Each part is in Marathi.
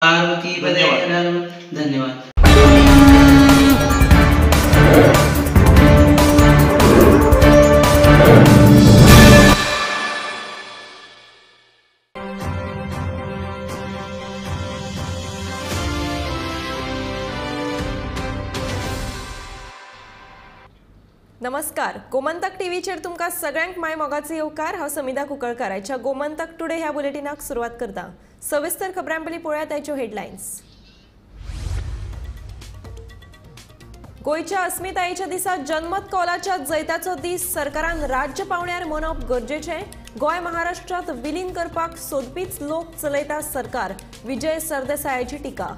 पार्वती धन्यवाद. धन्यवाद. नमस्कार. गोमंतक टीव्हीचेर तुमकां सगळ्यांक माय मोगाचो येवकार. हांव समिधा कुंकळकार. आयच्या गोमंतक टुडे ह्या बुलेटिनाक सुरवात करता. सविस्तर खबरां पयलीं पळोवया आयच्यो हेडलायन्स. गोंयच्या अस्मितायेच्या दिसा जनमत कौलाच्या जैताचो दीस सरकारान राज्य पावण्यार मनोवप गरजेचें. गोंय महाराष्ट्रांत विलीन करपाक सोदपीच लोक चलयता सरकार. विजय सरदेसायाची टिका.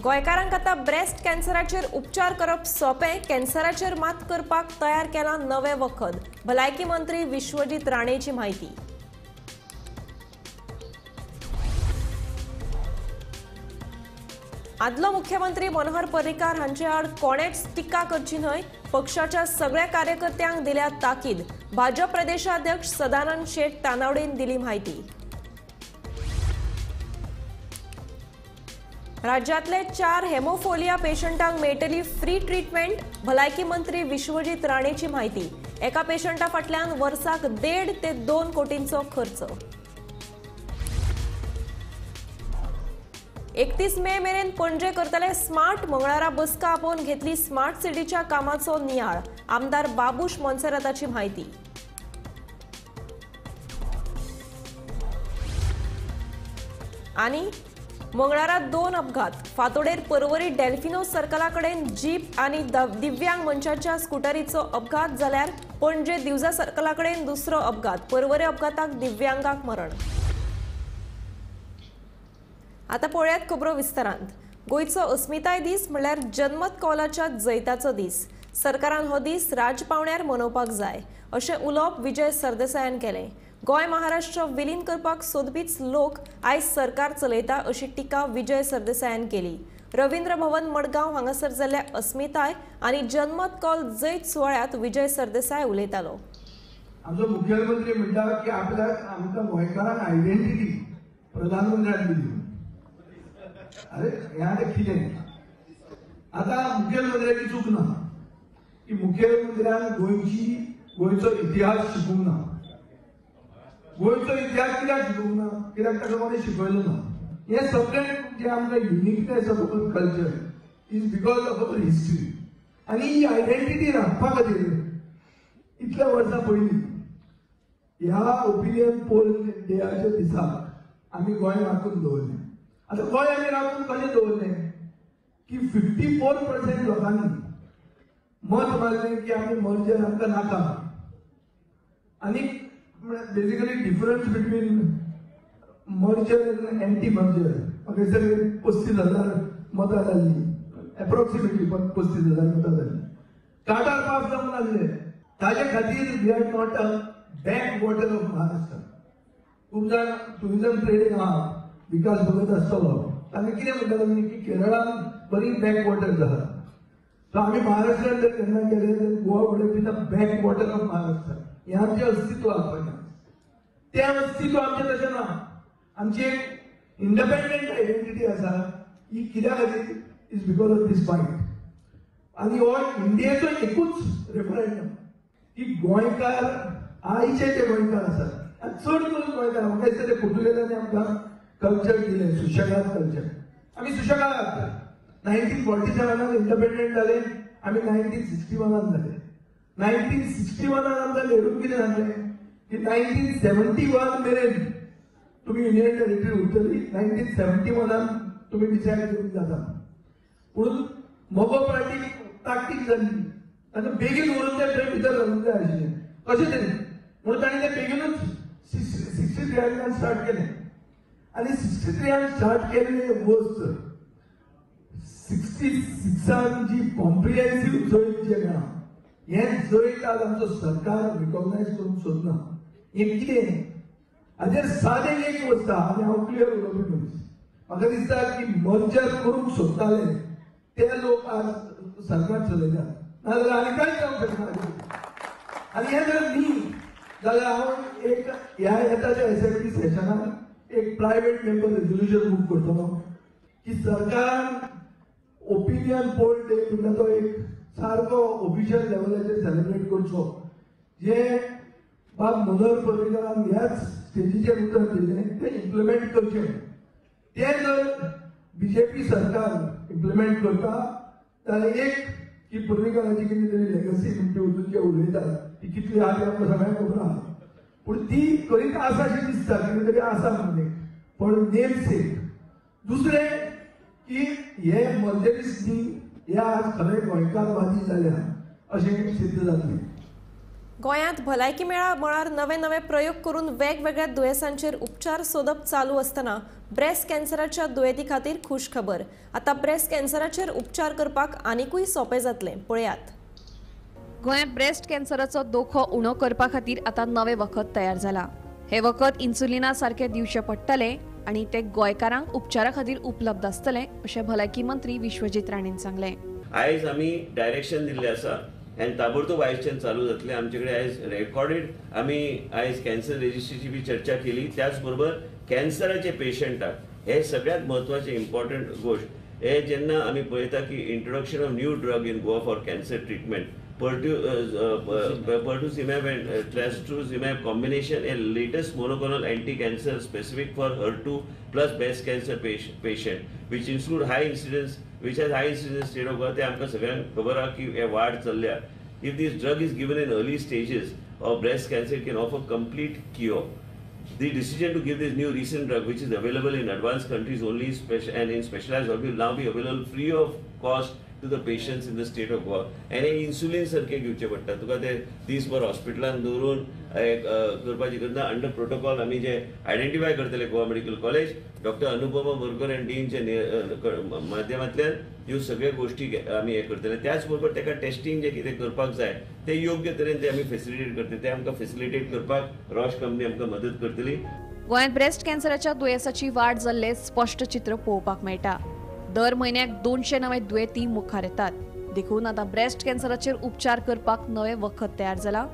गोंयकारांक आतां ब्रेस्ट कॅन्सराचेर उपचार करप सोंपें. कॅन्सराचेर मात करपाक तयार केलां नवें वखद. भलायकी मंत्री विश्वजीत राणेची म्हायती. आदलो मुख्यमंत्री मनोहर पर्रीकार हांचे आड कोणेच टिका करची न्हय. पक्षाच्या सगळ्या कार्यकर्त्यांक दिल्या ताकीद. भाजप प्रदेशाध्यक्ष सदानंद शेट तानावडेन दिली म्हायती. राज्यातले 4 हेमोफोलिया पेशंटांक मेळटली फ्री ट्रीटमेंट. भलायकी मंत्री विश्वजीत राणेची म्हायती. एका पेशंटा फाटल्यान वर्साक 1.5 ते 2 कोटींचो खर्च. 31 मे मेरेन पणजे करतले स्मार्ट. मंगळारा बसका आपोवन घेतली स्मार्ट सिटीच्या कामाचो नियाळ. आमदार बाबूश मोन्सेराताची म्हायती. आनी मंगळारा 2 अपघात. फातोडेर पर्वरी डेल्फिनो सर्कला कडेन जीप आनी दिव्यांग मनशाच्या स्कूटरीचो अपघात जाल्यार पणजे दिवजा सर्कला कडेन दुसरो अपघात. पर्वरी अपघाताक दिव्यांगाक मरण. आता पळयात खबरो विस्तारांत. गोंयचो अस्मिताय दीस म्हळ्यार जनमत कौलाच्या जैताचो दीस. सरकारान हो दीस राजपावण्यार मनोवपाक जाय अशें उलोवप विजय सरदेसायान केलें. गोंय महाराष्ट्र विलीन करपाक सोदपीच लोक आयज सरकार चलयता अशी टिका विजय सरदेसायान केली. रवींद्र भवन मडगांव हांगासर जाल्ल्या अस्मिताय आनी जनमत कौल जैत सुवाळ्यात विजय सरदेसाय उलयतालो. आमचो मुख्यमंत्री म्हणटा की आमकां गोंयकारांक आयडेंटिटी प्रधानमंत्र्यान दिली. अरे ह्या कितें आतां मुख्यमंत्र्याची चूक ना की मुख्यमंत्र्यान गोंयचो इतिहास शिकूंक ना. गोंयचो इतिहास कित्याक शिकूंक ना? कित्याक ताका कोणें शिकयलो ना. हे सगळें जे आमकां uniqueness of our culture is because of our history. आनी ही आयडेंटिटी राखपा खातीर इतल्या वर्सां पयलीं ह्या ओपिनियन पोल डेयाच्या दिसाक आमी गोंय राखून दवरलें. आतां गोंय आमी राखून कशें दवरलें की 54% लोकांनी मत मारलें की आमी मर्जर आमकां नाका. आनी बेसिकली डिफरन्स बिटवीन मर्जर आनी एंटी मर्जर म्हाका दिसता 35,000 मतां जाल्ली. एप्रोक्सिमेटली 35,000 मतां जाल्ली. कार्टार पास जावंक नासले. ताजे खातीर we are not a back water of Maharashtra. खूब जाण टुरिजम ट्रेडींग आहा विकास भगत आसतलो. ताणें कितें म्हणटाले की केरळान बरी बॅक वॉटर जाला. सो आमी महाराष्ट्रान जर केन्ना गेले जाल्यार Goa would been a back water of Maharashtra. हे आमचें अस्तित्व आसपाचें. तें अस्तित्व आमचें तशें ना. आमची एक इंडिपेंडंट आयडेंटिटी आसा ही कित्या खातीर is because of this fight. आनी हो इंडियेचो एकूच रेफरंडम की गोंयकार आयचे जे गोंयकार आसात आनी चड करून गोंयकार म्हाका दिसता ते पुर्तुगेजांनी आमकां कल्चर दिलें सुशेगाद कल्चर. आमी सुशेगाद 1947 इंडिपेंडंट जाले. आमी 1961 जाले. 1961 आमकां लेडून कितें जालें की 1971 मेरेन तुम्ही युनियन टेरिटरी उरतली. 1971 तुम्ही डिसायड करून जाता. म्हणून मोगो पार्टी ताकतीक जाल्ली. ताका बेगीन व्हरून त्या ट्रेन भितर घालूंक जाय आशिल्लें. कशें तरी म्हणून ताणें तें बेगीनूच 63 स्टार्ट केलें. आनी 63 स्टार्ट केल्ले वस्त 66 जी कॉम्प्रिहेन्सिव्ह जैत जे मेळ्ळा हें जैत आज आमचो सरकार रिकॉग्नायज करूंक सोदना. हें कितें हाजेर सादें एक वस्त आहा आनी हांव क्लियर उलोवपी मनीस. म्हाका दिसता की मर्जर करूंक सोदताले ते लोक आज सरकार चलयतात. नाजाल्यार आनी कांयच जावंक शकना. आनी हें जर न्ही जाल्यार हांव एक ह्या येताच्या एसएमटी सेशनाक एक प्रायव्हेट मेंबर रेझोल्युशन मूव करतलो की सरकारान ओपिनियन पोल डे म्हणटा तो एक सारको ऑफिशियल लेवलाचेर सेलिब्रेट करचो, जे बाब मनोहर पर्रीकरान ह्याच स्टेजीचेर उतर दिल्लें ते इम्प्लिमेंट करचें. ते जर बीजेपी सरकार इम्प्लिमेंट करता जाल्यार एक की पर्रीकराची कितें तरी लेगसी म्हणटी वचून जे उलयतात ती कितली आहा ती आमकां सगळ्यांक खबर आहा, पूण ती करीत आसा अशी दिसता, कितें तरी आसा म्हणजे पण नेम सेक. दुसरें की हे मर्जरीस न्ही हे आज खरे गोंयकारवादी जाल्या अशें सिद्ध जातलें. गोंयांत भलायकी मेळा मळार नवे नवे प्रयोग करून वेगवेगळ्या दुयेंसांचेर उपचार सोदप चालू आसतना ब्रेस्ट कॅन्सराच्या दुयेंती खातीर खुश खबर. आतां ब्रेस्ट कॅन्सराचेर उपचार करपाक आनिकूय सोंपें जातलें. पळयात. गोंयांत ब्रेस्ट कॅन्सराचो दोखो उणो करपा खातीर आतां नवें वखद तयार जाला. हे वखद इन्सुलिना सारके दिवचे पडटले आनी ते गोंयकारांक उपचारा खातीर उपलब्ध आसतले अशें भलायकी मंत्री विश्वजीत राणेन सांगलें. आयज आमी डायरेक्शन दिल्लें आसा आनी ताबडतोब आयजच्यान चालू जातलें. आमचे कडेन आयज रेकॉर्डेड आमी आयज कॅन्सर रेजिस्ट्रीची बी चर्चा केली. त्याच बरोबर कॅन्सराचे पेशंटाक हे सगळ्यात म्हत्वाचे इम्पॉर्टंट गोष्ट हे जेन्ना आमी पळयता की introduction of new drug in Goa for cancer treatment pertuzumab and trastuzumab combination, a latest monoclonal anti-cancer specific for HER2 plus breast cancer patient, which include high incidence state of Goa. ते आमकां सगळ्यांक खबर आहा की हे वाड चल्ल्या. If this drug is given in early stages of breast cancer, it can offer complete cure. The decision to give this new recent drug, which is available in advanced countries only and in specialized will now be available free of cost to the patients in the state of Goa. And insulin सारखे घेवचे पडटा. तुका ते दिसभर हॉस्पिटलान दवरून करपाची गरज अंडर प्रोटोकॉल आमी जे आयडेंटिफाय करतले Goa medical college doctor Anupama Borkar and डीनचे माध्यमांतल्यान ह्यो सगळ्यो गोष्टी आमी हे करतले. त्याच बरोबर ताका टेस्टिंग जे कितें करपाक जाय ते योग्य तरेन ते आमी फेसिलिटेट करतले. ते आमकां फेसिलिटेट करपाक रॉश कंपनी आमकां मदत करतली. गोंयांत ब्रेस्ट कॅन्सराच्या दुयेंसाची वाड जाल्ले स्पश्ट चित्र पळोवपाक मेळटा. दर म्हयन्याक 200 नवे दुयेंती मुखार येतात. देखून आतां ब्रेस्ट कॅन्सराचेर उपचार करपाक नवें वखद तयार जाला.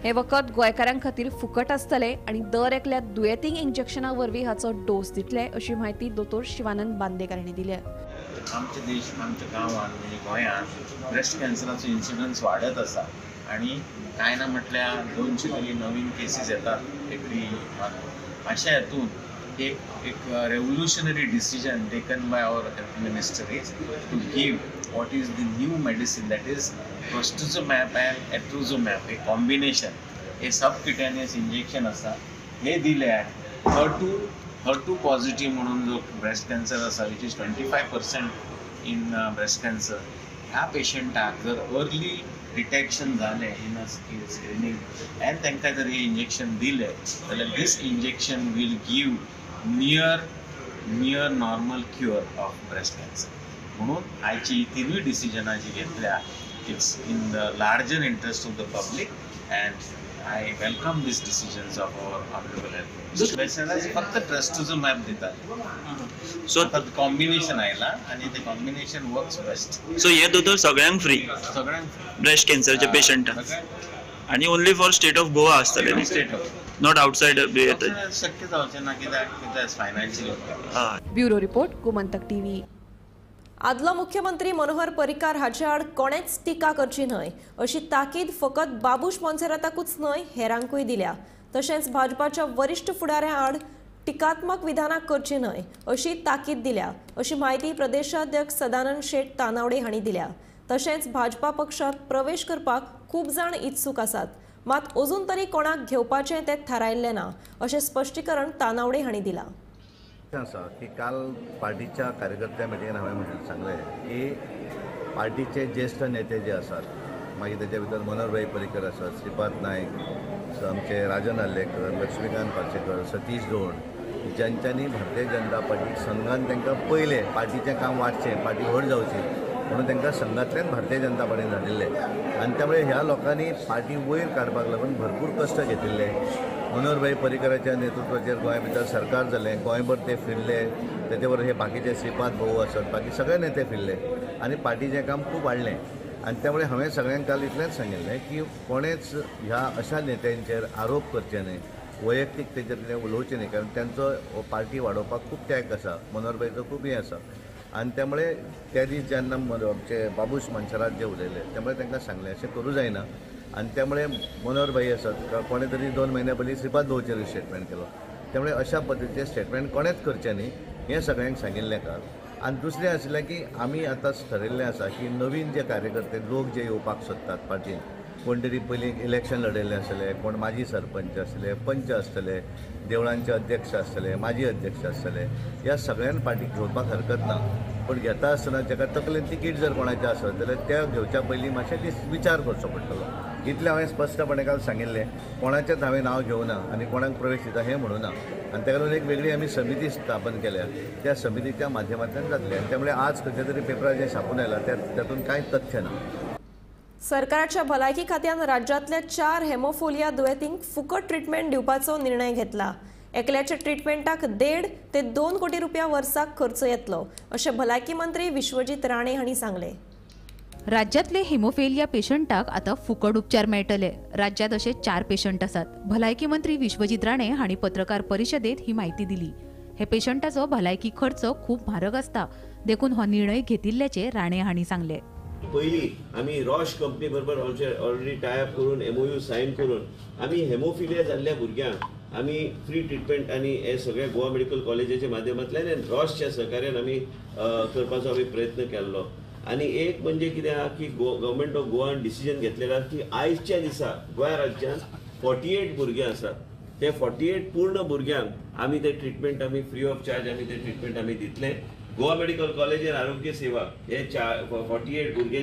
हे वखद गोंयकारांक खातीर फुकट आसतले आनी दर एकल्या दुयेंतींक इंजेक्शना वरवीं हाचो डोस दितले अशी माहिती दोतोर शिवानंद बांदेकर हांणी दिली. आमच्या देशांत आमच्या गांवांत म्हणजे गोंयांत ब्रेस्ट कॅन्सराचो इन्सिडन्स वाडत आसा आनी कांय ना म्हटल्यार 200 तरी नवीन केसीस येतात एवरी मंथ. अशा हातून एक revolutionary decision taken by our health minister is to give what is the new medicine, that is trastuzumab and etrusumab, a combination, a subcutaneous injection असा हे दिले आहे. HER2 पॉझिटिव्ह म्हणून जो ब्रेस्ट कॅन्सर असा which is 25% in breast cancer, ह्या पेशंटाक जर अर्ली डिटेक्शन झाले इन अ स्क्रीनिंग एंड तांकां जर हे इंजेक्शन दिले जाल्यार this injection will give near normal cure of breast cancer. म्हणून आयची तिनूय डिसिजनां जी घेतल्या it's in the larger interest of the public and I welcome this decisions of our honourable health minister. फक्त ट्रस्टुझुमॅब दितात. सो कॉम्बिनेशन आयला आणि ते कॉम्बिनेशन वर्क्स बेस्ट. सो हे दोतोर सगळ्यांक फ्री सगळ्यांक ब्रेस्ट कॅन्सरचे पेशंटांक आणि only for state of Goa आसतले न्ही, स्टेट ऑफ नॉट आउटसाइड शक्य जावचें ना कित्याक financially. Bureau report Gomantak TV. आदलो मुख्यमंत्री मनोहर पर्रीकार हाचे आड कोणेच टिका करची न्हय अशी ताकीद फकत बाबूश मोन्सेराताकूच न्हय हेरांकूय दिल्या. तशेंच भाजपाच्या वरिष्ठ फुडाऱ्यां आड टिकात्मक विधानां करची न्हय अशी ताकीद दिल्या अशी माहिती प्रदेशाध्यक्ष सदानंद शेट तानावडे हांणी दिल्या. तशेंच भाजपा पक्षात प्रवेश करपाक खूब जाण इत्सूक आसात, मात अजून तरी कोणाक घेवपाचें तें थारायिल्लें ना अशें स्पश्टीकरण तानावडे हांणी दिलां. आसा की काल पार्टीच्या कार्यकर्त्या मिटिंगेन हांवें म्हणून सांगलें की पार्टीचे ज्येष्ठ नेते जे आसात मागीर तेच्या भितर मनोहरभाई पर्रीकर आसात, श्रीपाद नायक, आमचे राजन आल्लेकर, लक्ष्मीकांत पार्सेकर, सतीश धोंड, ज्यांच्यांनी भारतीय जनता पार्टीक संघान तांकां पयले पार्टीचें काम वाडचें, पार्टी व्हड जावची म्हणून तांकां संघांतल्यान भारतीय जनता पार्टीन धाडिल्ले आनी त्यामुळे ह्या लोकांनी पार्टी वयर काडपाक लागून भरपूर कश्ट घेतिल्ले. मनोहरभाई पर्रीकराच्या नेतृत्वाचेर गोंया भितर सरकार जालें, गोंयभर ते फिरले, तेचे बरोबर हे बाकीचे श्रीपाद भाऊ आसात, बाकी सगळे नेते फिरले आनी पार्टीचें काम खूब वाडलें. आनी त्यामुळे हांवें सगळ्यांक काल इतलेंच सांगिल्लें की कोणेच ह्या अशा नेत्यांचेर आरोप करचे न्हय, वैयक्तीक तेजेर उलोवचें न्ही, कारण त्यांचो पार्टी वाडोवपाक खूब त्याग आसा, मनोहरभाईचो खूब हें आसा. आनी त्यामुळे त्या दीस जेन्ना आमचे बाबूश मनशारात जे उलयले त्यामुळे तांकां सांगलें अशें करूं जायना. आनी त्यामुळे मनोहरभाई आसात कोणे तरी 2 म्हयन्या पयलीं श्रीपाद भाऊचेर स्टेटमेंट केलो. त्यामुळे अशा पद्दतीचें स्टेटमेंट कोणेच करचें न्ही हें सगळ्यांक सांगिल्लें काल. आनी दुसरें आशिल्लें की आमी आतां ठरयिल्लें आसा की नवीन जे कार्यकर्ते लोक जे येवपाक सोदतात पार्टीन, कोण तरी पयलीं इलेक्शन लडयल्ले आसतले, कोण माजी सरपंच आसतले, पंच आसतले, देवळांचे अध्यक्ष आसतले, माजी अध्यक्ष आसतले, ह्या सगळ्यांक पार्टीक घेवपाक हरकत ना. पण घेता आसतना ताका तकलेन तिकीट जर कोणाचें आसत जाल्यार त्या घेवच्या पयलीं मातशें विचार करचो पडटलो. इतलें हांवें स्पश्टपणे काल सांगिल्लें. कोणाचेंच हांवें नांव घेवना आनी कोणाक प्रवेश दिता हें म्हणूं ना. आनी ताका लागून एक वेगळी आमी समिती स्थापन केल्या, त्या समितीच्या माध्यमांतल्यान जातलें. आनी त्यामुळे आज खंयच्या तरी पेपरार जें छापून आयलां तातूंत कांय तथ्य ना. सरकाराच्या भलायकी खात्यान राज्यांतल्या 4 हेमोफिलिया दुयेंतींक फुकट ट्रीटमेंट दिवपाचो निर्णय घेतला. एकल्याच्या ट्रीटमेंटाक 1.5 ते 2 कोटी रुपया वर्साक खर्च येतलो अशें भलायकी मंत्री विश्वजीत राणे हांणी सांगलें. राज्यातले हेमोफिलिया पेशंटाक आता फुकट उपचार मेळटले. राज्यात असे 4 पेशंट आसात. भलायकी मंत्री विश्वजीत राणे हांणी पत्रकार परिशदेत ही माहिती दिली. हे पेशंटाचो भलायकी खर्च खूप म्हारग आसता, देखून हो निर्णय घेतिल्ल्याचे राणे हांणी सांगले. पयलीं आमी रॉश कंपनी बरोबर ऑलरेडी टाय अप करून MOU सायन करून आमी हेमोफिलिया जाल्ल्या भुरग्यांक आमी फ्री ट्रिटमेंट आनी हे सगळे गोवा मेडिकल कॉलेजाच्या माध्यमांतल्यान आनी रॉशच्या सहकार्यान आमी करपाचो आमी प्रयत्न केल्लो. आनी एक म्हणजे कितें आहा की गव्हर्मेंट ऑफ गोवान डिसिजन घेतलेलें आसा की आयजच्या दिसा गोंय राज्यांत 48 भुरगीं आसात. ते 48 पूर्ण भुरग्यांक आमी ते ट्रिटमेंट आमी फ्री ऑफ चार्ज आमी ते ट्रिटमेंट आमी दितले. गोवा मेडिकल कॉलेज एंड आरोग्य सेवा हे 48 भुरगे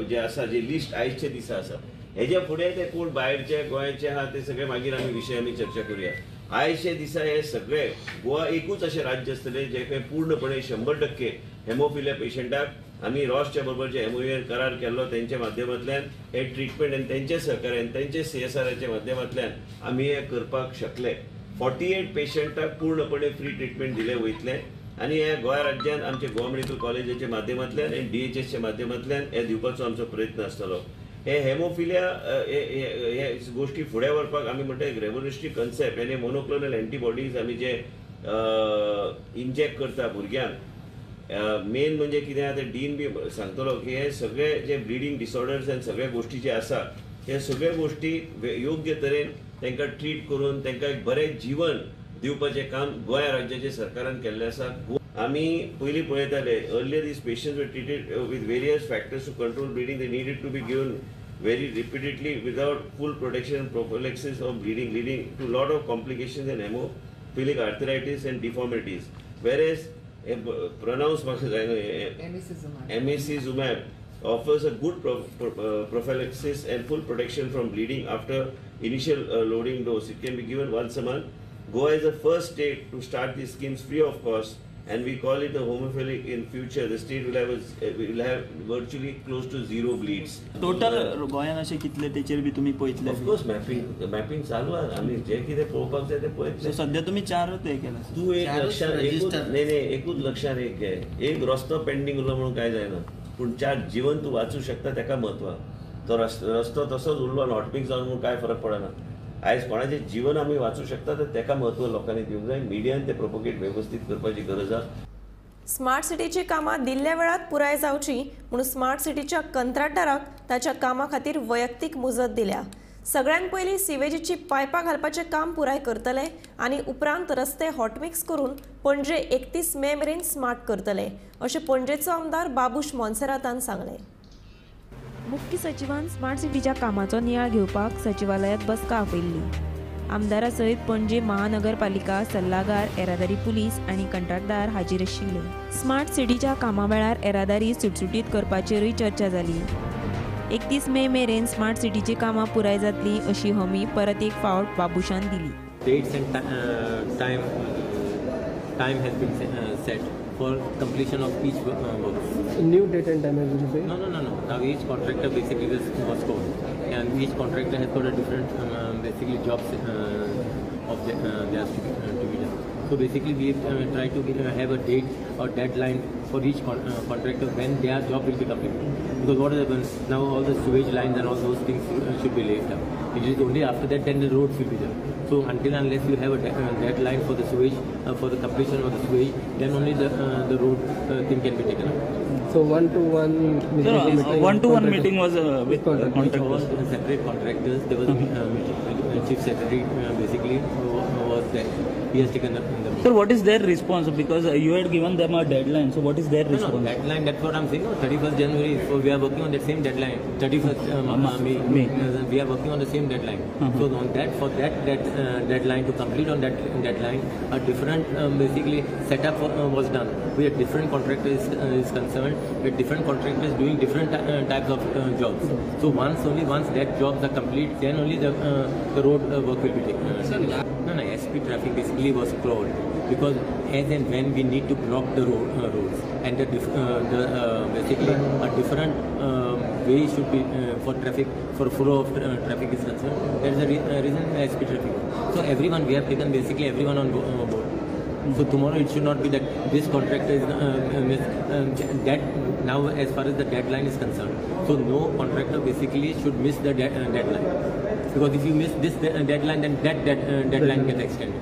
जे आसा जे लिस्ट आयजचे दिसा आसा, हेजे फुडें ते कोण भायरचे गोंयचे आहा ते सगळे मागीर आमी विशय आमी चर्चा करूया. आयजचे दिसा हे सगळे गोवा एकूच अशें राज्य आसतलें जे खंय पूर्णपणे 100% हेमोफिलिया पेशंटाक आमी रॉसच्या बरोबर जे MOU करार केल्लो तेंच्या माध्यमांतल्यान हे ट्रिटमेंट आनी तेंचे सहकार्यान तेंचे CSRच्या माध्यमांतल्यान आमी हे करपाक शकले. 48 पेशंटाक पूर्णपणे फ्री ट्रिटमेंट दिले वयतले आनी हे गोंय राज्यांत आमचे गोवा मेडिकल कॉलेजाच्या माध्यमांतल्यान आनी DHSच्या माध्यमांतल्यान हे दिवपाचो आमचो प्रयत्न आसतलो. हे हेमोफिलिया हे गोष्टी फुडें व्हरपाक आमी म्हणटा एक रेव्होल्युशनरी कन्सेप्ट आनी मोनोक्लोनल एंटीबॉडीज आमी जे इंजेक्ट करता भुरग्यांक, मेन म्हणजे कितें आहा ते डीन बी सांगतलो की हे सगळे जे ब्लिडींग डिसऑर्डर्स आनी सगळे गोष्टी जे आसा हे सगळे गोष्टी योग्य तरेन तांकां ट्रीट करून तांकां एक बरें जीवन दिवपाचें काम गोंय राज्याच्या सरकारान केल्लें आसा. आमी पयलीं पळयताले earlier these patients were treated with various factors to control bleeding. They needed to be given very repeatedly without full protection and prophylaxis of bleeding, leading to lot of complications and hemophilic arthritis and deformities. Whereas pronounced emicizumab offers a good prophylaxis and full protection from bleeding after initial loading dose. It can be given once a month. Goa is the first state to start these schemes free of cost. And we call it the homophilic. In future, the state will have virtually close to 0 bleeds. Total गोंयान अशें कितले तेचेर बी तुमी पळयतले? Of course, mapping चालू आहे. आम्ही जे कितें पळोवपाक जाय ते पळयतले. सध्या तुमी 4 ते केला. तू एक लक्षात एकूच लक्षात एक घे. एक रस्तो पेंडिंग उरलो म्हणून काय जायना, पूण 4 जीवन तू वाचूं शकता तेका महत्व. तो रस्तो तसोच उरलो आनी हॉटपीक जावन म्हणून काय फरक पडना. आयज कोणाचें जीवन आमी वाचूं शकता तर तेका महत्व लोकांनी दिवंक जाय. मिडियान ते प्रोपोगेट व्यवस्थीत करपाची गरज आसा. स्मार्ट सिटीची कामां दिल्ल्या वेळात पुराय जावची म्हणून स्मार्ट सिटीच्या कंत्राटदाराक ताच्या कामा खातीर वैयक्तीक मुजत दिल्या. सगळ्यात पयलीं सिवेजीची पायपां घालपाचें काम पुराय करतले आनी उपरांत रस्ते हॉटमिक्स करून पणजे 31 मे मेरेन स्मार्ट करतले अशें पणजेचो आमदार बाबूश मोन्सेरातान सांगलें. मुख्य सचिवान स्मार्ट सिटीच्या कामाचो नियाळ घेवपाक सचिवालयात बसका आपयल्ली. आमदारा सयत पणजे महानगरपालिका सल्लागार, येरादारी पुलीस आनी कंत्राटदार हाजीर आशिल्ले. स्मार्ट सिटीच्या कामा वेळार येरादारी सुटसुटीत करपाचेरूय चर्चा जाली. 31 मे मेरेन स्मार्ट सिटीची कामां पुराय जातली अशी हमी परत एक फावट बाबुशान दिली. Dates and time has been set for completion of each work. New date and time has been set? No. Now each contractor basically was called, and each contractor has got a different basically jobs of they are to be done. So basically we try to have a date or deadline for each contractor when their job will be completed. Because what happens now, all the sewage lines and all those things should be laid down. It is only after that then the roads will be done. So until unless you have a deadline for the sewage, for the completion of the sewage, then only the road thing can be taken up. So one-to-one one-to-one meeting was with All contractors. separate contractors. There was a meeting. Chief Secretary basically was there. He has taken the Sir, what is their response? Because you had given them a deadline. So what is their No, response? deadline, that's what I'm saying. 31st January, so we are working on that same deadline. 31st May. We are working on the same deadline. So on that, for that deadline, to complete on that deadline, a different basically setup was done. We had different contractors is concerned, with different contractors doing different types of jobs. So once that jobs are complete, then only the road work will be taken. No, SP traffic basically was closed because as and when we need to block the roads and basically a different way should be for traffic, for flow of traffic is concerned. That is the reason SP traffic. So everyone, we have taken basically everyone on board. So tomorrow it should not be that this contractor is that now as far as the deadline is concerned. So no contractor basically should miss the deadline. Because if you miss this deadline, then that deadline gets extended.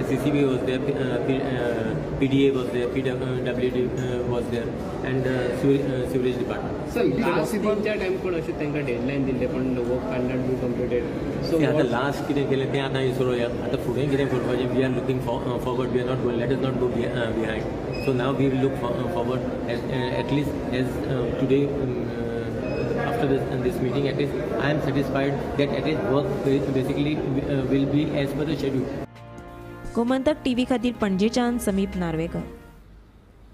CCB was there, PDA was there, PWD was there, and sewerage department. So last तीन-चार टाइम कोण अशी त्यांना डेडलाईन दिले पण work can not be completed. So आता लास्ट कितें केलें तें आतां विसरूया. आतां फुडें कितें करपाचें, we are looking forward, we are not going, let us not go behind. So now we will look forward at least as today. After this meeting, at least I am satisfied that at least work basically will be as per the schedule. Gomantak TV खातीर पणजेच्यान समीप नार्वेकर.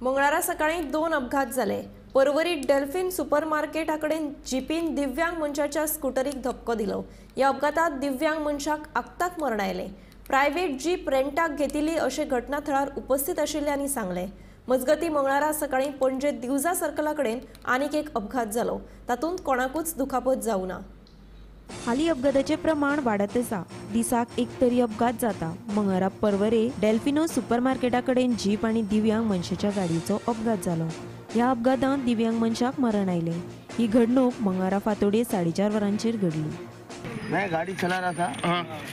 मंगळारा सकाळी 2 अपघात जाले. परवरी डेल्फिन सुपरमार्केटा कडेन जीपीन दिव्यांग मनशाच्या स्कूटरीक धक्को दिलो. या अपघातात दिव्यांग मनशाक आगताक मरण आयलें. प्रायव्हेट जीप रेंटाक घेतिल्ली अशें घटनाथळार उपस्थित आशिल्ल्यांनी सांगलें. मजगतीं मंगळारा सकाळी पणजे दिवजा सर्कला कडेन आनीक एक अपघात जालो. तातूंत कोणाकूच दुखापत जावं ना. हालीं अपघाताचें प्रमाण वाडत आसा. दिसाक एक तरी अपघात जाता. मंगळारा परवरे डेल्फिनो सुपरमार्केटा कडेन जीप आनी दिव्यांग मनशाच्या गाडयेचो अपघात जालो. ह्या अपघातांत दिव्यांग मनशाक मरण आयलें. ही घडणूक मंगळारा फांतोडेर 4:30 वरांचेर घडली. मैं गाड़ी चला रहा था,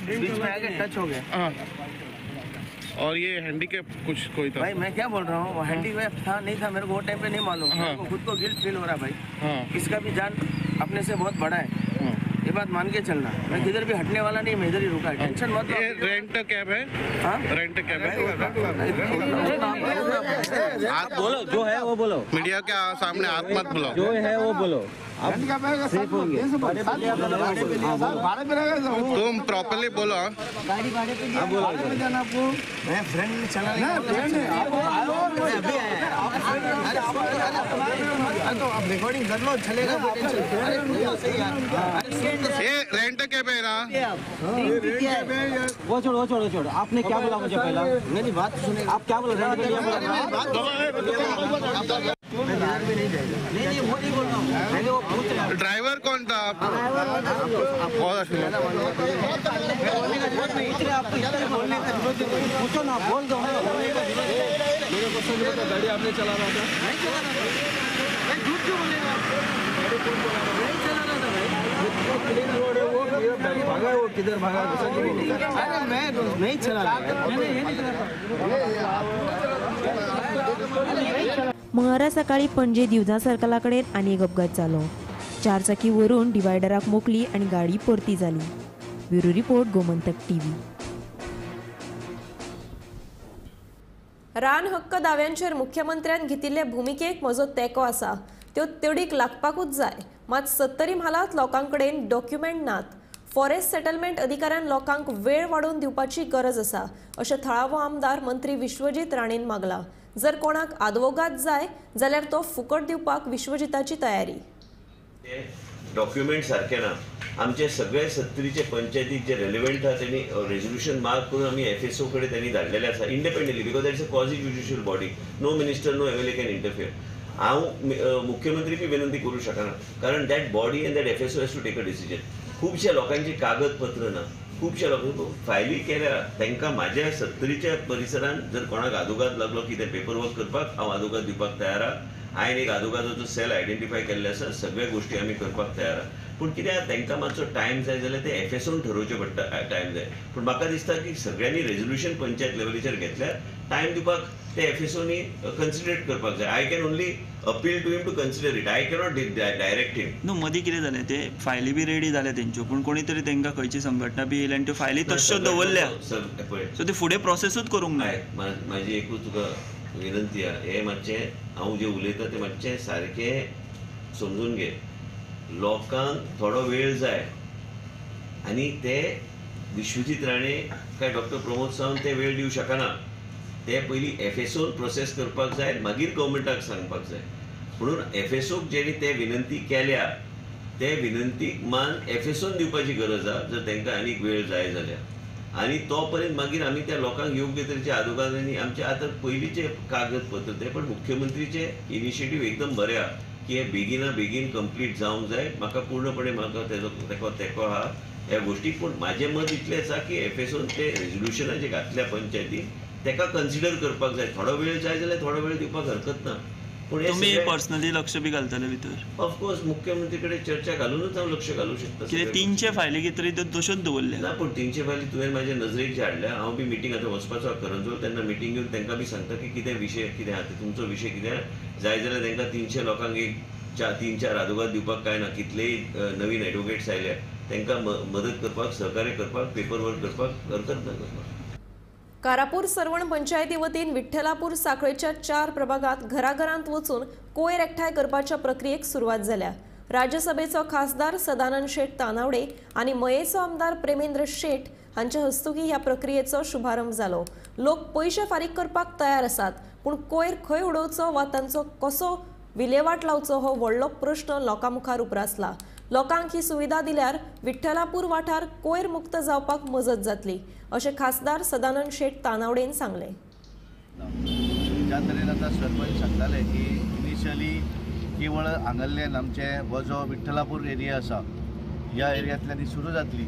बीच में आके टच हो गया. और ये हैंडीकैप कुछ कोई था? भाई मैं क्या बोल रहा हूँ, हैंडीकैप था नहीं था मेरे को वो टाइम पे नहीं मालूम. खुद को गिल्ट फील हो रहा भाई. इसका भी जान अपने से बहुत बड़ा है. ये बात मान के चलना. मैं किधर भी हटने वाला नहीं, मैं इधर ही रुका है. टेंशन मत लो. ये रेंट कैब है? रेंट कैब है? आप बोलो, जो है वो बोलो. मीडिया के सामने हाथ मत बुलाओ. जो है वो बोलो. तुम प्रॉपरली बोलो. मैं फ्रेंड चला तो आप रिकॉर्डिंग कर लो, चलेगा. ये रेंट कैब है ना? वो छोड़ो. आपने क्या बोला मुझे पहला? मेरी बात सुनिए. आप क्या बोल रहे हैं? नहीं वो नहीं बोल रहा हूँ. मैंने वो पूछ रहा. ड्राइवर कौन था? पूछो ना, बोल दो. मेरे को सच बता, गाड़ी आपने चला रहा था? नहीं चला रहा था. मैं झूठ क्यों बोलेगा? नहीं चला रहा था भाई. क्लीन रोड है वो, भागा है वो, किधर भागा? अरे मैं नहीं चला रहा. मंगळारा सकाळी पणजे दिवजा सर्कला कडेन आनी एक अपघात जालो. 4 चाकी व्हरून डिवायडराक मोकली आनी गाडी परती जाली. Bureau report, Gomantak TV. रान हक्क दाव्यांचेर मुख्यमंत्र्यान घेतिल्ले भुमिकेक म्हजो तेंको आसा. त्यो तडीक लागपाकूच जाय. मात 70 म्हालात लोकांकडेन डॉक्युमेंट नात. फॉरेस्ट सेटलमेंट अधिकाऱ्यान लोकांक वेळ वाडोवन दिवपाची गरज आसा अशें थळावो आमदार मंत्री विश्वजीत राणेन मागला. जर कोणाक आदवोगाद जाय जाल्यार तो फुकट दिवपाक विश्वजिताची तयारी. डॉक्युमेंट सारखे ना. आमचे सगळे 70चे पंचायतीक जे रेलिव्हंट आहा त्यांनी रेझोल्युशन मार्क करून आम्ही FSO कडे त्यांनी धाडलेले आसा independently, because that is a quasi judicial body. No minister, no MLA can interfere. हांव मुख्यमंत्रीक विनंती करूं शकना, कारण that body and that FSO has to take a decision. खुबशे लोकांची कागदपत्र ना, खुबशे लोक फायली केल्या. तांकां म्हाज्या 70च्या परिसरांत जर कोणाक आदोगाद लागलो की ते पेपर वर्क करपाक, हांव आदोगाद दिवपाक तयार आहा. हांवें एक आजोगाजोचो सेल आयडेंटिफाय केल्ले आसा, सगळे गोष्टी आमी करपाक तयार आहा. पूण कित्याक तांकां मातसो टायम जाय जाल्यार ते एफएसओन ठरोवचें पडटा टायम जाय. पूण म्हाका दिसता की सगळ्यांनी रेजोल्युशन पंचायत लेवलीचेर घेतल्यार टायम दिवपाक ते एफएसओनी कन्सिडरेट करपाक जाय. I can only appeal to him to consider it. I cannot direct him. न्हू मदीं कितें जालें ते फायली बी रेडी जाल्या तेंच्यो, पूण कोणी तरी तांकां खंयची संघटना बी येयली आनी त्यो फायली तश्यो दवरल्या, सो ते फुडें प्रोसेसूच करूंक ना. म्हाजी एकूच तुका विनंती आहे, हे मातशें हांव जें उलयतां तें मातशें सारकें समजून घे. लोकांक थोडो वेळ जाय आनी ते विश्वजीत राणे काय डॉक्टर प्रमोद सावंत ते वेळ दिवंक शकना. ते पयलीं एफएसओन प्रोसेस करपाक जाय, मागीर गव्हर्मेंटाक सांगपाक जाय. म्हणून एफएसओक जेणी ते विनंती केल्या ते विनंतीक मान एफएसओन दिवपाची गरज आहा, जर तांकां आनीक वेळ जाय जाल्यार. आनी तो पर्यंत मागीर आमी त्या लोकांक योग्य तरेचे आदोगादांनी आमचे आतां पयलींचे कागदपत्र ते, पण मुख्यमंत्रीचे इनिशिएटीव एकदम बरे आहा की हे बेगिना बेगीन कंप्लीट जावंक जाय. म्हाका पूर्णपणे म्हाका तेजो तेको आहा ह्या गोष्टीक. पूण म्हाजें मत इतलेंच आहा की एफएसओन ते रेजोल्युशनां जे घातल्या पंचायतीन तेका कन्सिडर करपाक जाय. थोडो वेळ जाय जाल्यार थोडो वेळ दिवपाक हरकत ना. पूण तुमी पर्सनली लक्ष बी घालतले भितर? ऑफकोर्स मुख्यमंत्री कडेन चर्चा घालूनच हांव लक्ष घालूं शकता. कितें 300 फायली कितें तरी तश्योच दवरल्या ना, पूण 300 फायली तुवें म्हाज्या नजरेक जे हाडल्या. हांव बी मिटींग आतां वचपाचो करंजोळ, तेन्ना मिटींग घेवन तांकां बी सांगता की कितें विशय कितें आहा ते, तुमचो विशय कितें जाय जाल्यार तांकां 300 लोकांक एक 3-4 आदोगाद दिवपाक काय ना. कितलेय नवीन एडवोकेट्स आयल्या तांकां मदत करपाक, सहकार्य करपाक, पेपर वर्क करपाक हरकत ना करपाक. कारापूर सरवण पंचायती वतीन विठ्ठलापूर साखळेच्या 4 प्रभागात घराघरांत वचून कोयर एकठांय करपाच्या प्रक्रियेक सुरवात जाल्या. राज्यसभेचो खासदार सदानंद शेट तानावडे आनी मयेचो आमदार प्रेमेंद्र शेट हांच्या हस्तुकी ह्या प्रक्रियेचो शुभारंभ जालो. लोक पयशे फारीक करपाक तयार आसात, पूण कोयर खंय उडोवचो वा तांचो कसो विलेवाट लावचो हो व्हडलो प्रश्न लोकां मुखार उप्रासला. लोकांक ही सुविधा दिल्यार विठ्ठलापूर वाठार कोयर मुक्त जावपाक मजत जातली, अशें खासदार सदानंद शेट तानावडेन सांगले. ज्या तरेन आतां सरपंच सांगताले की इनिशियली केवळ हांगल्ल्यान आमचे हो जो विठ्ठलापूर एरिया आसा ह्या एरियांतल्यान सुरू जातली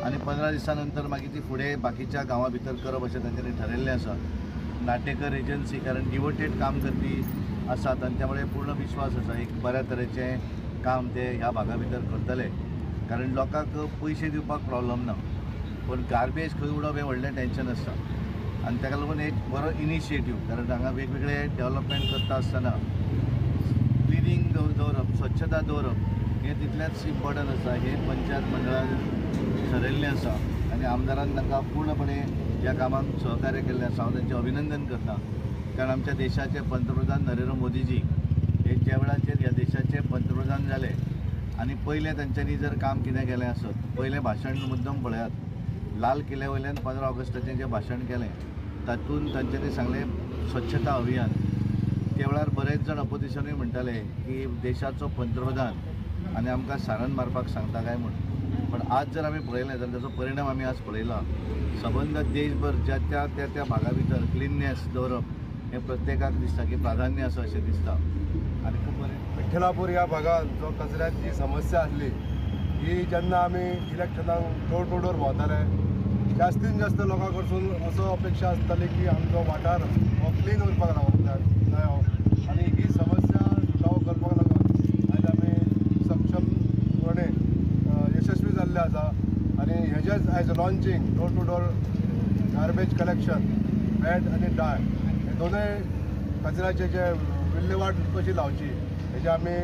आनी 15 दिसां नंतर मागीर ती फुडें बाकीच्या गांवां भितर करप अशें तांच्यांनी ठरयल्लें आसा. नाटेकर एजन्सी कारण डिवोटेड काम करपी आसात आनी त्यामुळे पूर्ण विश्वास आसा एक बऱ्या तरेचें काम ते ह्या भागा भितर करतले. कारण लोकांक पयशे दिवपाक प्रॉब्लम ना, पण गार्बेज खंय उडोवप हें व्हडलें टेंशन आसता. आनी ताका लागून एक बरो इनिशिएटीव, कारण हांगा वेगवेगळे डेव्हलपमेंट करता आसतना क्लिनींग दवरप, स्वच्छता दवरप हें तितलेंच इम्पॉर्टंट आसा. हे पंचायत मंडळान ठरयल्लें आसा आनी आमदारान तांकां पूर्णपणे ह्या कामाक सहकार्य केल्लें आसा. हांव तांचें अभिनंदन करता. कारण आमच्या देशाचे पंतप्रधान नरेंद्र मोदीजी हे ज्या वेळाचेर ह्या देशाचे पंतप्रधान जाले आनी पयलें तांच्यांनी जर काम कितें केलें आसत, पयलें भाशण मुद्दम पळयात, लाल किल्ले वयल्यान 15 ऑगस्टाचें जें भाशण केलें तातूंत तांच्यांनी सांगलें स्वच्छता अभियान. त्या वेळार बरेच जाण अपोजिशनूय म्हणटाले की देशाचो पंतप्रधान आनी आमकां सारन मारपाक सांगता काय म्हूण. पण आज जर आमी पळयलें जाल्यार ताचो परिणाम आमी आज पळयला. सबंद देशभर ज्या त्या भागा भितर क्लिननेस दवरप हें प्रत्येकाक दिसता की प्राधान्य आसा अशें दिसता. आनी खूब बरें. विठ्ठलापूर ह्या भागात जो कचऱ्याची समस्या आसली ही जेन्ना आमी इलेक्शनाक डोर टू डोर भोंवताले जास्तीत जास्त लोकां कडसून असो अपेक्षा आसताली की आमचो वाठार हो क्लीन उरपाक लागून आनी ही समस्या सुटावो करपाक लागून आयज आमी सक्षमपणे यशस्वी जाल्ले आसा. आनी हेजेच आयज launching door to door garbage collection, wet आनी ड्राय हे दोनूय कचऱ्याचे जे विल्हेवाट कशी लावची हेजे आमी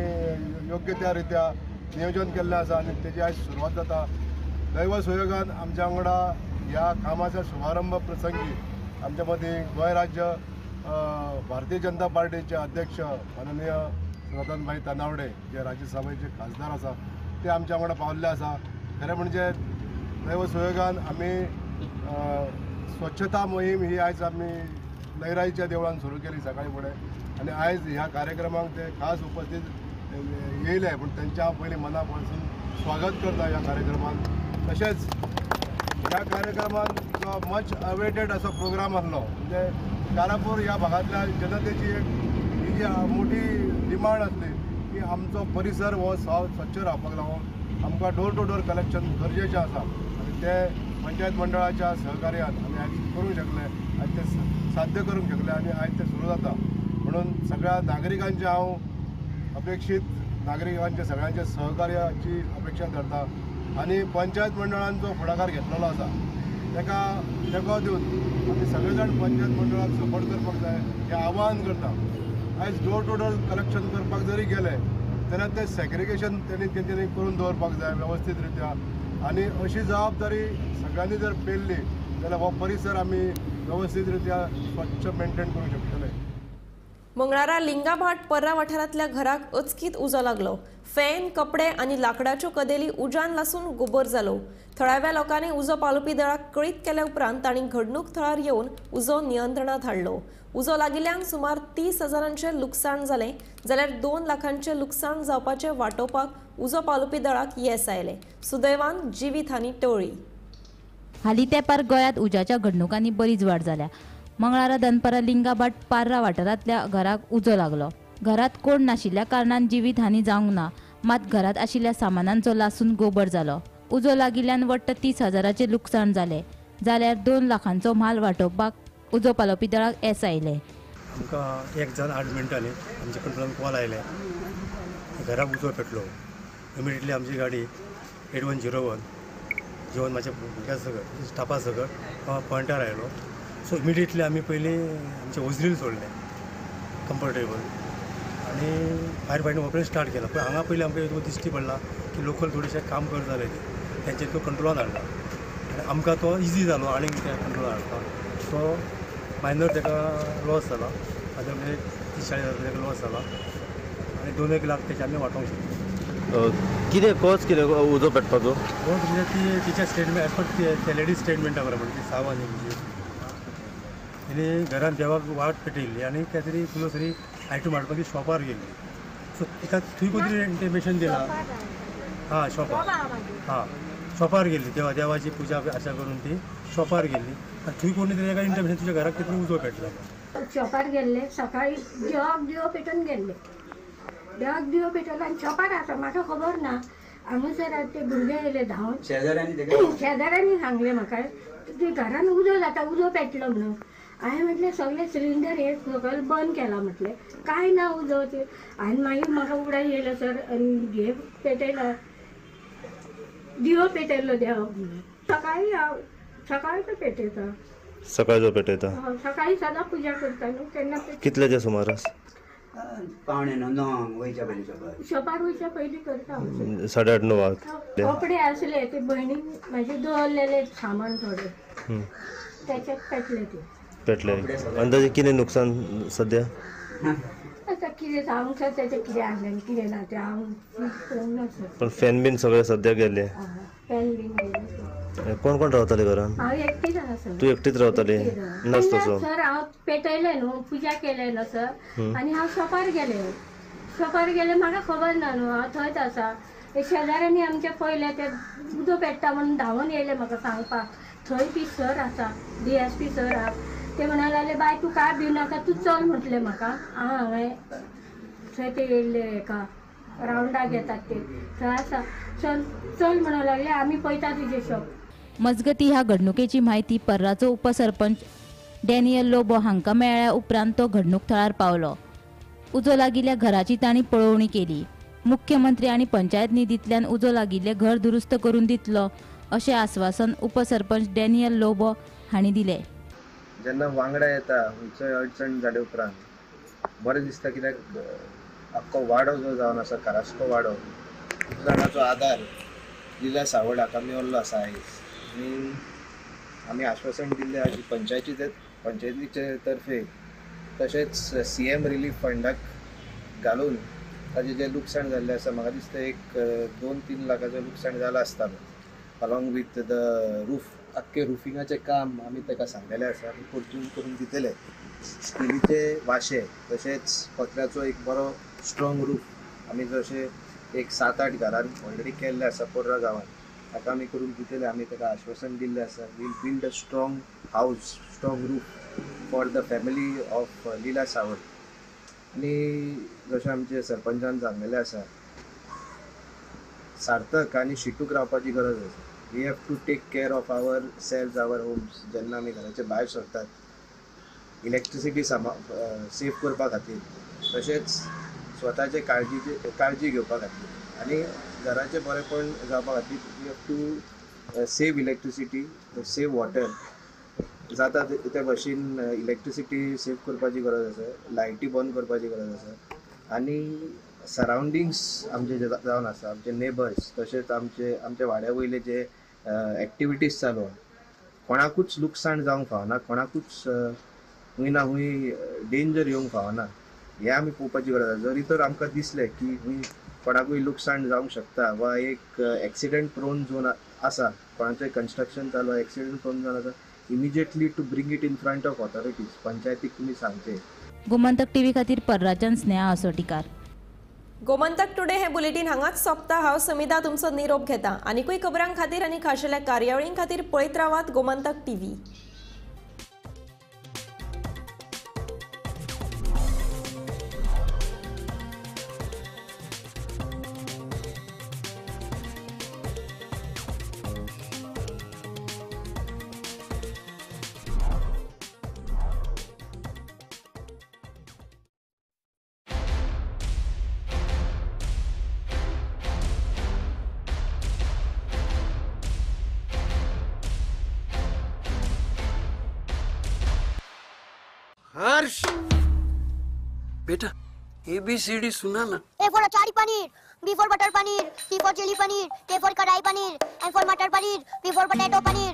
योग्य त्या रित्या नियोजन केल्लें आसा आनी तेजी आयज सुरवात जाता. दैव सुयोगान आमच्या वांगडा ह्या कामाच्या शुभारंभ प्रसंगी आमच्या मदीं गोंय राज्य भारतीय जनता पार्टीचे अध्यक्ष माननीय रतनभाई तानावडे जे राज्यसभेचे खासदार आसा ते आमच्या वांगडा पावल्ले आसा. खरें म्हणजे दैव सुयोगान आमी स्वच्छता मोहीम ही आयज आमी लयराईच्या देवळान सुरू केली सकाळी फुडें आनी आयज ह्या कार्यक्रमाक ते खास उपस्थित येयले. पूण तेंचे हांव पयलीं मना पासून स्वागत करता ह्या कार्यक्रमाक. तशेंच ह्या कार्यक्रमान जो मच अवेटेड असो प्रोग्राम आसलो म्हणजे कारापूर ह्या भागांतल्या जनतेची एक ही जी मोठी डिमांड आसली की आमचो परिसर हो स्वच्छ रावपाक लागून आमकां डोर टू डोर कलेक्शन गरजेचें आसा आनी ते पंचायत मंडळाच्या सहकार्यान आमी आयज करूंक शकले, आयज ते साध्य करूंक शकले आनी आयज ते सुरू जाता. म्हणून म्हणून सगळ्या नागरिकांचे हांव अपेक्षीत नागरिकांचे सगळ्यांचे सहकार्याची अपेक्षा करता आनी पंचायत मंडळांचो फुडाकार घेतलेलो आसा ताका तेंको दिवन आमी सगळे जाण पंचायत मंडळाक सपोर्ट करपाक जाय हें आवाहन करता. आयज डोर टू डोर कलेक्शन करपाक जरी गेले जाल्यार तें सेग्रिगेशन तेंच्यांनी करून दवरपाक जाय वेवस्थीत रित्या आनी अशी जबाबदारी सगळ्यांनी जर पेल्ली जाल्यार हो परिसर आमी वेवस्थीत रित्या स्वच्छ मेंटेन करूंक शकतले. मंगळारा लिंगाभाट पर्रा वाठारांतल्या घराक अचकीत उजो लागलो. फॅन, कपडे आनी लाकडाच्यो कदेली उजान लासून गोबर जालो. थळाव्या लोकांनी उजो पालोवपी दळाक कळीत केल्या उपरांत तांणी घडणूक थळार येवन उजो नियंत्रणांत हाडलो. उजो लागिल्ल्यान सुमार 30,000चे लुकसाण जालें जाल्यार 2 लाखांचे लुकसाण जावपाचे वाटोवपाक उजो पालोवपी दळाक येस आयलें. सुदैवान जिवीतहानी टळ्ळी. हालीं तेंपार गोंयांत उज्याच्या घडणुकांनी बरीच वाड जाल्या. मंगळारा दनपारा लिंगाभाट पार्रा वाठारांतल्या घराक उजो लागलो. घरात कोण नाशिल्ल्या कारणान जिवीत हानी जावंक ना, मात घरात आशिल्ल्या सामानांचो लासून गोबर जालो. उजो लागिल्ल्यान वट्ट 30,000चे लुकसाण जालें जाल्यार 2 लाखांचो माल वांटोवपाक उजो पालोवपी दळाक येस आयलें. आमकां 1 जावन 8 मिनटांनी आमचे कंट्रोलान कॉल आयले घराक उजो पेटलो. इमिडिएटली आमची गाडी 8101 जेवण म्हाज्या भुरग्या सकट स्टाफा सकट पॉयंटार आयलो. सो इमिडिएटली आमी पयलीं आमचे ओझरील सोडले कम्फर्टेबल आनी फायर फायटींग ऑपरेशन स्टार्ट केला. पण हांगा पयलीं आमकां इतको दिश्टी पडला की लोकल थोडेशे काम कर जाले तेंचे तो कंट्रोलान हाडला आनी आमकां तो इजी जालो आनीक त्या कंट्रोलान हाडपाक. सो मायनर ताका लॉस जाला आतां म्हणजे 30-40,000 ताका लॉस जाला आनी 2-1 लाख तेचे आमी वांटोवंक शकता. कितें कॉज कितें उजो पेटपाचो? हो म्हणजे ती तिच्या स्टेटमेंट एज पर त्या लेडीज स्टेटमेंटा प्रमाणे ती सावन म्हणजे तिने घरात देवाक वाट पेटयल्ली आनी काय तरी ग्रोसरी आयटम हाडपाक शॉपार गेल्ली. सो तिका थंय खंय इंटिमेशन दिला हां शॉपार गेल्ली देवाची पुजा आशा करून ती शॉपार गेल्ली आनी थंय कोणी तरी एका इंटिमेशन तुज्या घराक कितें उजो पेटला. शॉपार गेल्ले सकाळी देवाक दिवो पेटोवन गेल्ले. देवाक दिवो पेटयलो आनी शॉपार आसा म्हाका खबर ना. हांगासर ते भुरगे येयले धांवन शेजाऱ्यांनी सांगले म्हाका की घरान उजो जाता उजो पेटलो म्हणून. हांवें म्हटलें सगळे सिलिंडर हे सकयल बंद केला म्हटलें काय ना उजो ते. आनी मागीर म्हाका उगडान येयलो सर आनी हे पेटयलो दिवो पेटयल्लो देवाक म्हणून. सकाळी हांव सकाळचो पेटयता. सकाळचो पेटयता? सकाळी सदां पुजा करता न्हू तेन्ना. कितल्याच्या सुमारास? पावणे 9 वयच्या पयलीं शॉपार वयच्या पयलीं करता. 8:30 कपडे आसले ते भयणीन म्हाजे दवरलेले सामान थोडे त्याच्यात पेटले ते. पेटले. अंदाजे कितें नुकसान सद्या? आतां कितें सांगूंक सर तेचें कितें आसलें कितें ना तें हांव पळोवना सर. पण फॅन बीन सगळे सद्या गेले. फॅन बीन गेले. कोण कोण रावताले घरान? हांव एकटीच आसा सर. तू एकटीच रावताली? नाच तसो? सर हांव पेटयलें न्हू पुजा केलें न्हू सर आनी हांव शॉपार गेलें म्हाका खबर ना न्हू हांव थंयच आसा. शेजाऱ्यांनी आमचे पयले ते उजो पेट्टा म्हणून धांवून येयले म्हाका सांगपाक. थंय ती सर आसा DSP सर आहा ते म्हणूंक लागले बाय तूं काय भिवनाका तूं चल म्हटलें म्हाका. हांवें थंय ते येयल्ले हेका रावंडाक येतात ते थंय आसा चल चल म्हणूंक लागले आमी पळयता तुजें शॉप. मजगती ह्या घडणुकेची माहिती पर्राचो उपसरपंच डॅनियल लोबो हांकां मेळ्ळ्या उपरांत तो घडणूक थळार पावलो. उजो लागिल्ल्या घराची तांणी पळोवणी केली. मुख्यमंत्री आनी पंचायत निधींतल्यान उजो लागिल्ले घर दुरुस्त करून दितलो अशें आश्वासन उपसरपंच डॅनियल लोबो हांणी दिलें. जेन्ना वांगडा येता खंयचोय अडचण जाले उपरांत बरें दिसता कित्याक आख्खो वाडो जो जावन आसा कारास्को वाडो जाणांचो आदार लिला सावड हाका मेळिल्लो आसा आयज. आनी आमी आश्वासन दिल्लें आसा की पंचायतीचे तर्फे तशेंच CM रिलीफ फंडाक घालून ताजें जें लुकसाण जाल्लें आसा म्हाका दिसता एक 2-3 लाखाचो लुकसाण जाला आसतालो. अलॉंग वीथ द रूफ आख्खे रुफिंगाचें काम आमी ताका सांगलेलें आसा आमी परतून करून दितले. स्टिलीचे वाशे तशेंच पत्र्याचो एक बरो स्ट्रॉंग रूफ आमी जशे एक 7-8 घरान ऑलरेडी केल्ले आसा पर्रा गांवांत ताका आमी करून दितले. आमी ताका आश्वासन दिल्लें आसा we'll build a strong house strong roof for the family of Leela Sawad. आनी जशें आमचे सरपंचान सांगलेलें आसा सार्थक आनी शिटूक रावपाची गरज आसा. We have to take care of our selves our homes. जेन्ना आमी घराचे भायर सरतात इलेक्ट्रिसिटी सेफ करपा खातीर तशेंच स्वताचे काळजी घेवपा खातीर आनी घराचें बरेंपण जावपा खातीर we have to save electricity, save water. जाता ते भाशेन इलेक्ट्रिसिटी सेव करपाची गरज आसा, लायटी बंद करपाची गरज आसा आनी सरावंडिंग्स आमचे जे जावन आसा, आमचे नेबर्स तशेंच आमचे वाड्या वयले जे एक्टिविटीज चालू आहा कोणाकूच लुकसाण जावंक फावना, कोणाकूच खंय ना खंय डेंजर येवंक फावना हें आमी पळोवपाची गरज आसा. जरी तर आमकां दिसलें की खंय कोणाकूय लुकसाण जावंक शकता वा एक एक्सिडेंट प्रोन झोन आसा, कोणाचें कन्स्ट्रक्शन चालू आसा, एक्सिडेंट प्रोन झोन आसा, immediately to bring it in front of authorities, पंचायतीक तुमी सांगचे. गोमंतक टीव्ही खातीर परराच्यान स्नेहा असोटीकार. गोमंतक टुडे हे बुलेटिन हांगाच सोंपता. हांव समिता तुमचो निरोप घेता. आनीकूय खबरां खातीर आनी खाशेल्या कार्यावळीं खातीर पळयत रावात गोमंतक टीव्ही. हर्ष बेटा ABCD सुना ना. A for achari paneer, B for butter paneer, C for chili paneer, K for kadai paneer, M for matar paneer, P for potato paneer.